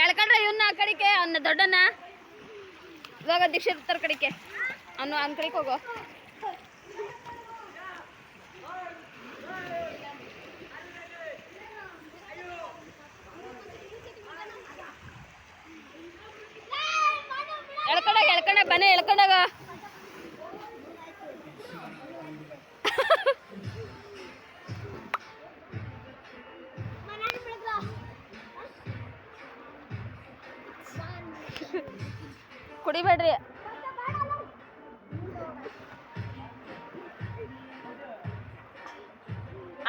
ಎಳ್ಕೊಂಡ್ರೆ ಇವನ್ನ ಆ ಕಡೆಗೆ ಅವನ್ನ ದೊಡ್ಡನ್ನ ಇವಾಗ ದೀಕ್ಷಿತರ ಕಡೆಗೆ ಅವನು ಅವನ ಕಡೆಗೆ ಹೋಗೋ. ಎಳ್ಕೊಂಡಾಗ ಬನ್ನಿ ಎಳ್ಕೊಂಡಾಗ ಕುಡಿಬೇಡ್ರಿ.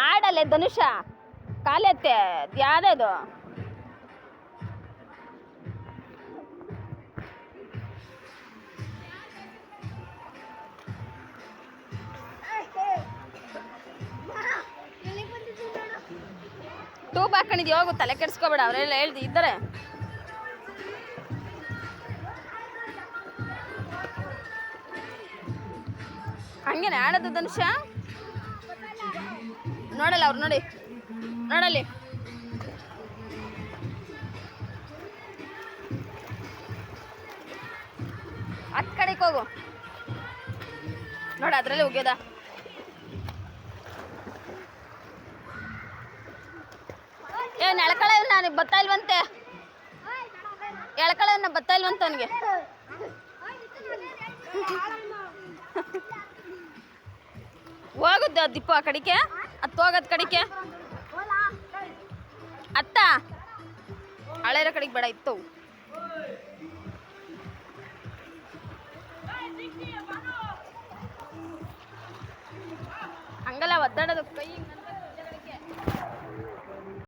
ಆಡಲ್ಲೇ ಧನುಷ ಕಾಲೆತ್ತೆ ಯಾವ್ದು ಟೂಬ್ ಹಾಕೊಂಡಿದ್ಯ ಹೋಗು, ತಲೆ ಕೆಡ್ಸ್ಕೊಬೇಡ, ಅವರೆಲ್ಲ ಹೇಳ್ದಿ ಇದ್ದಾರೆ. ಹಂಗೇನೆ ಆಡೋದು ಧನುಷ. ನೋಡಲ್ಲ ಅವ್ರು ನೋಡಿ ನೋಡಲ್ಲಿ ಹತ್ ಕಡೆಗೆ ಹೋಗು ನೋಡ, ಅದ್ರಲ್ಲಿ ಹೋಗ್ಯದ. ಏನ್ ಎಳ್ಕಳ ನನಗೆ ಬತ್ತಾ ಇಲ್ವಂತೆ, ಎಳ್ಕಳ ಬತ್ತಾ ಇಲ್ವಂತ ಅವನಿಗೆ. ಹೋಗುದ ದಿಪ್ಪು ಆ ಕಡೆಗೆ, ಅತ್ತ ಹೋಗದ್ ಕಡೆಗೆ, ಅತ್ತ ಹಳೆರ ಕಡೆಗೆ ಬೇಡ ಇತ್ತು. ಹಂಗಲ್ಲ ಒದ್ದಾಡೋದು ಕೈ